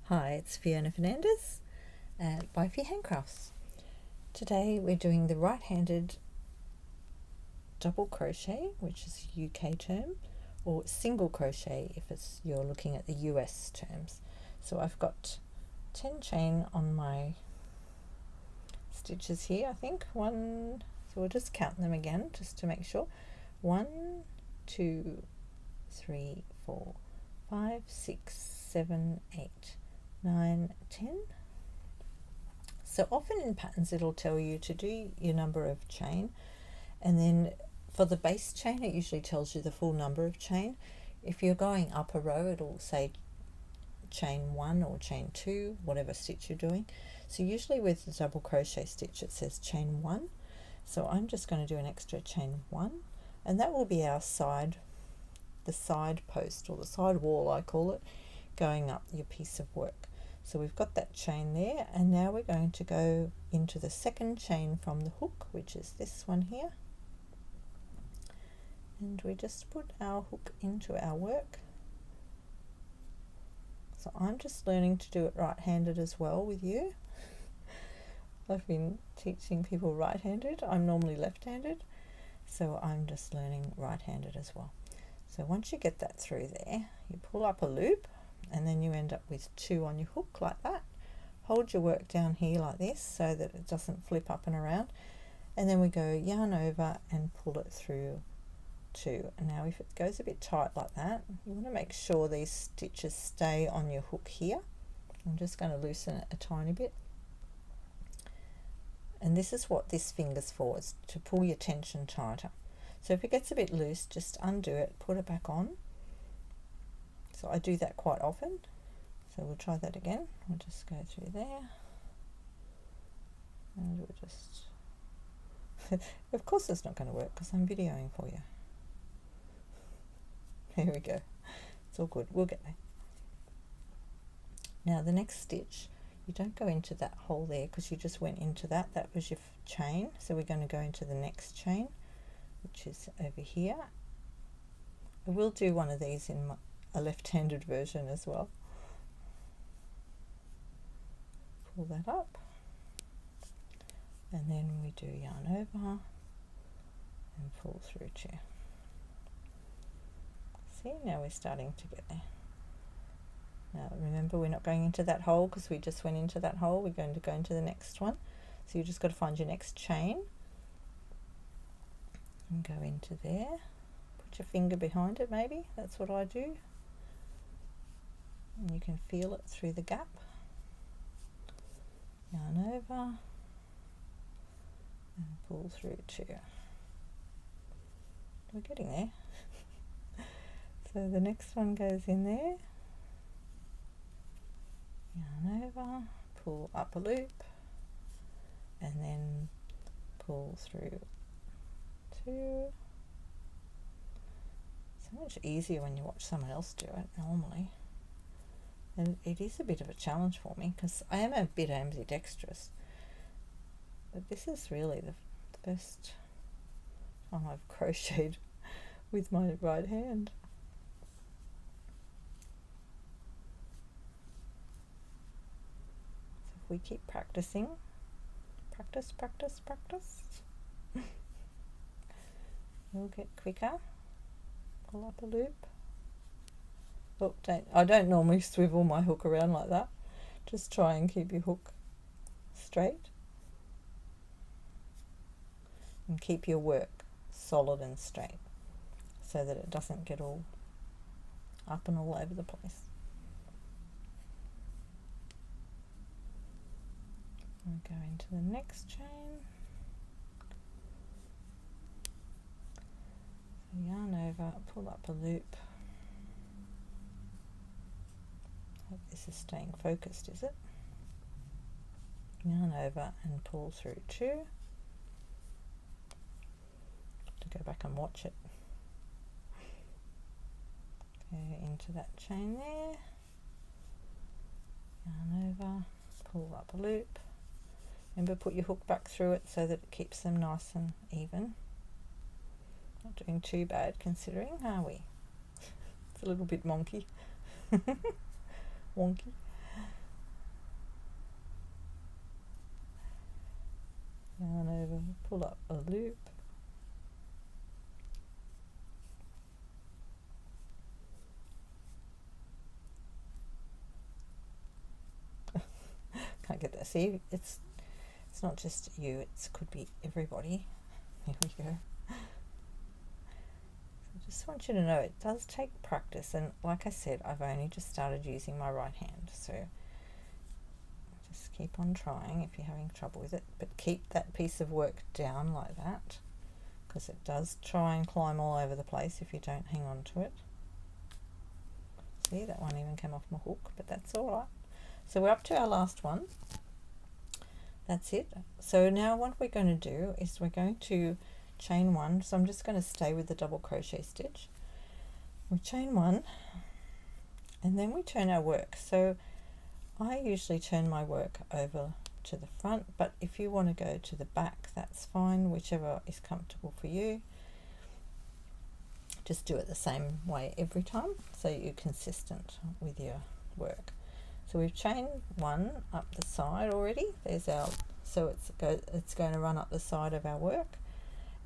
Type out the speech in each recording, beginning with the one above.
Hi, it's Fiona Fernandez at By Fee Handcrafts. Today we're doing the right-handed double crochet, which is a UK term, or single crochet if you're looking at the US terms. So I've got 10 chain on my stitches here, I think. So we'll just count them again just to make sure. 1, 2, 3, 4, 5, 6, 7, 8, 9, 10. So often in patterns it'll tell you to do your number of chain, and then for the base chain it usually tells you the full number of chain. If you're going up a row it'll say chain 1 or chain 2, whatever stitch you're doing. So usually with the double crochet stitch it says chain 1. So I'm just going to do an extra chain 1, and that will be our the side post, or the side wall I call it, going up your piece of work. So we've got that chain there, and now we're going to go into the second chain from the hook, which is this one here, and we just put our hook into our work. So I'm just learning to do it right-handed as well with you. I've been teaching people right-handed. I'm normally left-handed, so I'm just learning right-handed as well. So once you get that through there, you pull up a loop, and then you end up with 2 on your hook like that. Hold your work down here like this so that it doesn't flip up and around, and then we go yarn over and pull it through 2. And now if it goes a bit tight like that, you want to make sure these stitches stay on your hook here. I'm just going to loosen it a tiny bit, and this is what this finger's for, is to pull your tension tighter. So if it gets a bit loose, just undo it, put it back on. So I do that quite often. So we'll try that again. We'll just go through there, and we'll just of course it's not going to work because I'm videoing for you. There we go. It's all good. We'll get there. Now the next stitch, you don't go into that hole there because you just went into that. That was your chain. So we're going to go into the next chain, which is over here. I will do one of these in a left-handed version as well. Pull that up, and then we do yarn over and pull through 2. See, now we're starting to get there. Now remember, we're not going into that hole because we just went into that hole. We're going to go into the next one. So you just got to find your next chain and go into there. Put your finger behind it, maybe. That's what I do. And you can feel it through the gap. Yarn over and pull through 2. We're getting there. So the next one goes in there. Yarn over, pull up a loop, and then pull through 2. So much easier when you watch someone else do it normally. And it is a bit of a challenge for me because I am a bit ambidextrous. But this is really the first time I've crocheted with my right hand. So if we keep practicing, practice, you'll get quicker. Pull up a loop. Oh, I don't normally swivel my hook around like that. Just try and keep your hook straight. And keep your work solid and straight so that it doesn't get all up and all over the place. We'll go into the next chain. So yarn over, pull up a loop. Hope this is staying focused, is it? Yarn over and pull through 2. To go back and watch it. Go into that chain there. Yarn over, pull up a loop. Remember, put your hook back through it so that it keeps them nice and even. Not doing too bad considering, are we? It's a little bit wonky. yarn over, pull up a loop, can't get that. See, it's not just you, it could be everybody. Here we go. I just want you to know it does take practice, and like I said, I've only just started using my right hand, so just keep on trying if you're having trouble with it, but keep that piece of work down like that, because it does try and climb all over the place if you don't hang on to it. See, that one even came off my hook, but that's all right. So we're up to our last one. That's it. So now what we're going to do is we're going to chain one. So I'm just going to stay with the double crochet stitch. We chain one and then we turn our work. So I usually turn my work over to the front, but if you want to go to the back, that's fine, whichever is comfortable for you. Just do it the same way every time so you're consistent with your work. So we've chained one up the side already. There's our, so it's going to run up the side of our work,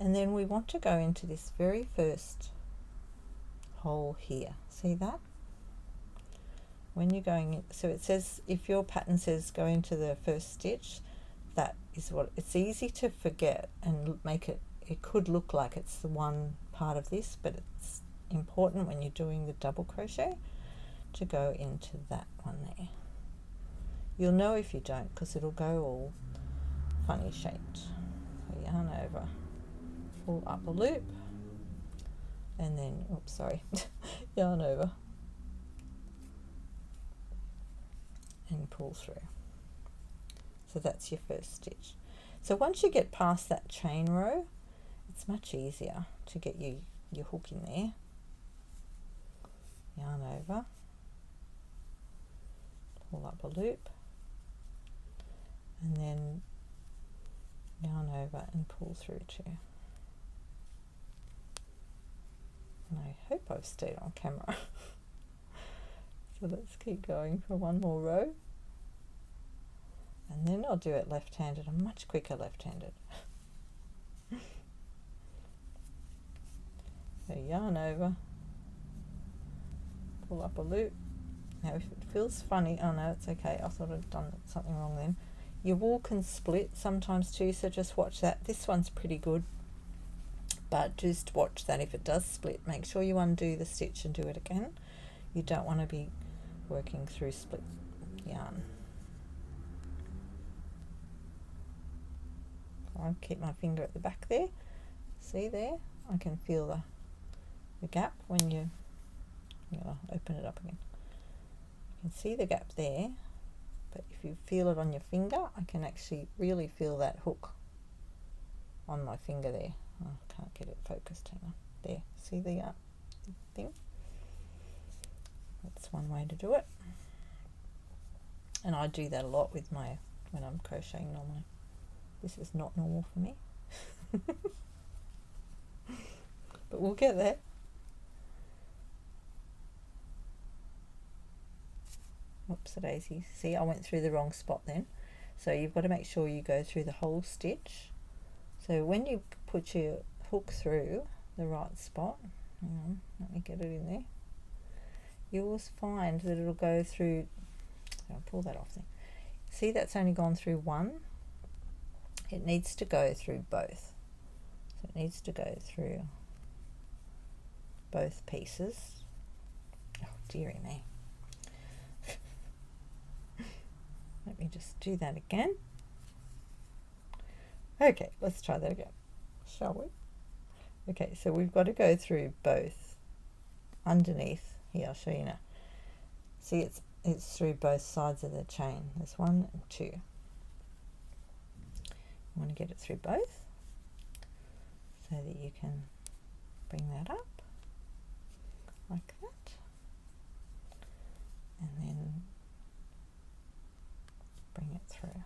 and then we want to go into this very first hole here. See that? When you're going in, so it says, if your pattern says go into the first stitch, that is what, it's easy to forget and make it, it could look like it's the one part of this, but it's important when you're doing the double crochet to go into that one there. You'll know if you don't, because it'll go all funny shaped. So yarn over, pull up a loop, and then, oops, sorry, yarn over and pull through. So that's your first stitch. So once you get past that chain row, it's much easier to get your hook in there. Yarn over, pull up a loop, and then yarn over and pull through too. And I hope I've stayed on camera. So let's keep going for one more row, and then I'll do it left-handed. I'm much quicker left-handed. So yarn over, pull up a loop. Now if it feels funny, oh no, it's okay, I thought I'd done something wrong then. Your wool can split sometimes too, so just watch that. This one's pretty good, but just watch that. If it does split, make sure you undo the stitch and do it again. You don't want to be working through split yarn. I'll keep my finger at the back there. See there? I can feel the gap when you, I'll open it up again. You can see the gap there, but if you feel it on your finger, I can actually really feel that hook on my finger there. Oh, I can't get it focused. Hang on. There, see the thing? That's one way to do it. And I do that a lot with when I'm crocheting normally. This is not normal for me. But we'll get there. Whoops a daisy. See, I went through the wrong spot then. So you've got to make sure you go through the whole stitch. So when you put your hook through the right spot, hang on, let me get it in there, you will find that it'll go through, I'll pull that off there. See, that's only gone through one. It needs to go through both. So it needs to go through both pieces. Oh, dearie me. Let me just do that again. Okay, let's try that again, shall we? Okay, so we've got to go through both underneath. Here, I'll show you now. See, it's through both sides of the chain. There's 1 and 2. You want to get it through both so that you can bring that up like that, and then bring it through.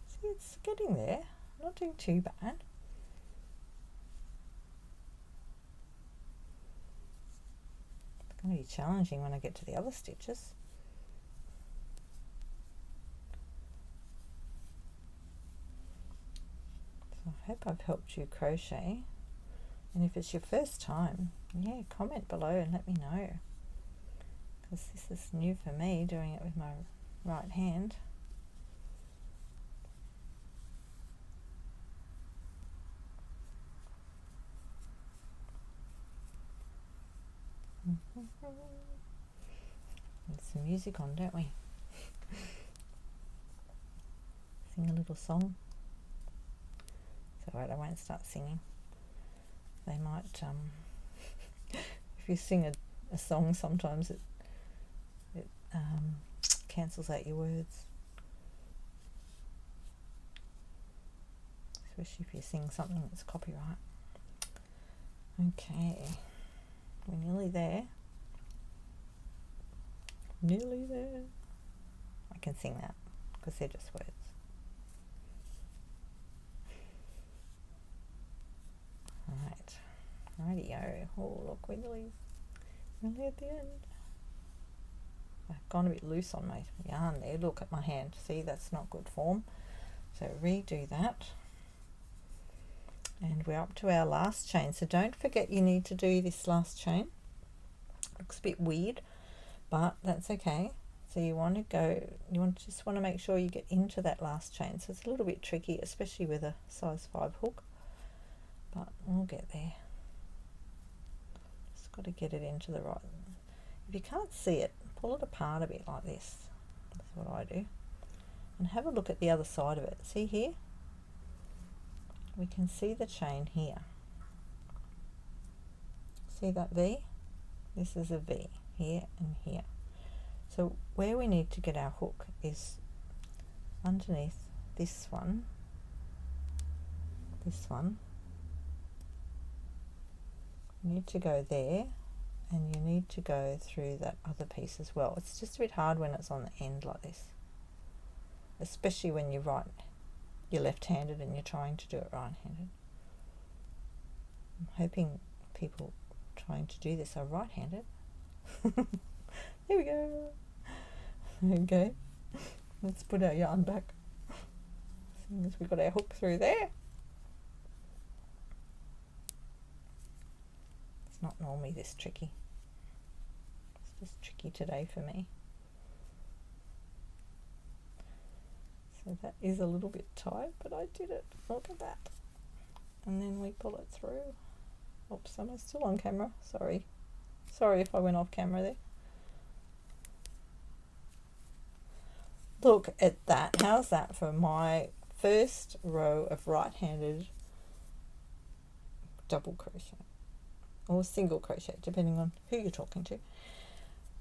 See, it's getting there, not doing too bad. It's going to be challenging when I get to the other stitches. hope I've helped you crochet, and if it's your first time, yeah, comment below and let me know, because this is new for me, doing it with my right hand. There's some music on, don't we? Sing a little song. It's alright, I won't start singing. They might, if you sing a song, sometimes it cancels out your words. Especially if you sing something that's copyright. Okay, we're nearly there. Nearly there. I can sing that because they're just words. Alright, rightio. Oh, look, we're nearly at the end. I've gone a bit loose on my yarn there. Look at my hand. See, that's not good form. So redo that. And we're up to our last chain. So don't forget you need to do this last chain. Looks a bit weird, but that's okay. So you want to go, just want to make sure you get into that last chain. So it's a little bit tricky, especially with a size 5 hook, but we'll get there. Just got to get it into the right. If you can't see it, pull it apart a bit like this. That's what I do. And have a look at the other side of it. See here? We can see the chain here. See that V? This is a V here and here. So where we need to get our hook is underneath this one, you need to go there, and you need to go through that other piece as well. It's just a bit hard when it's on the end like this, especially when you're left-handed and you're trying to do it right-handed. I'm hoping people trying to do this are right-handed. There we go. Okay, let's put our yarn back. Seeing as we got our hook through there. It's not normally this tricky. It's just tricky today for me. So that is a little bit tight, but I did it. Look at that. And then we pull it through. Oops, am I still on camera? Sorry. Sorry if I went off camera there. Look at that. How's that for my first row of right-handed double crochet or single crochet, depending on who you're talking to.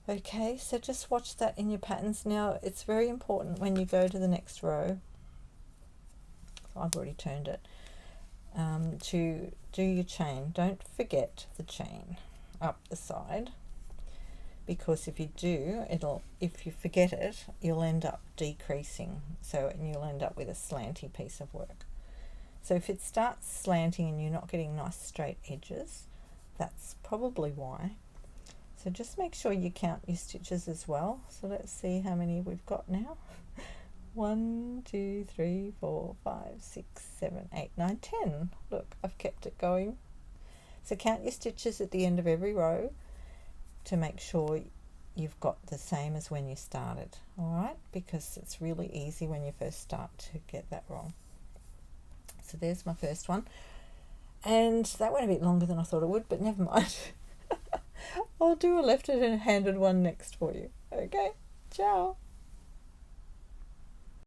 Okay, so just watch that in your patterns. Now it's very important when you go to the next row, I've already turned it, to do your chain. Don't forget the chain up the side, because if you do, if you forget it, you'll end up decreasing, and you'll end up with a slanty piece of work. So if it starts slanting and you're not getting nice straight edges, that's probably why. So just make sure you count your stitches as well. So let's see how many we've got now. 1, 2, 3, 4, 5, 6, 7, 8, 9, 10. Look, I've kept it going. So count your stitches at the end of every row to make sure you've got the same as when you started, all right? Because it's really easy when you first start to get that wrong. So there's my first one. And that went a bit longer than I thought it would, but never mind. I'll do a left-handed one next for you. Okay, ciao.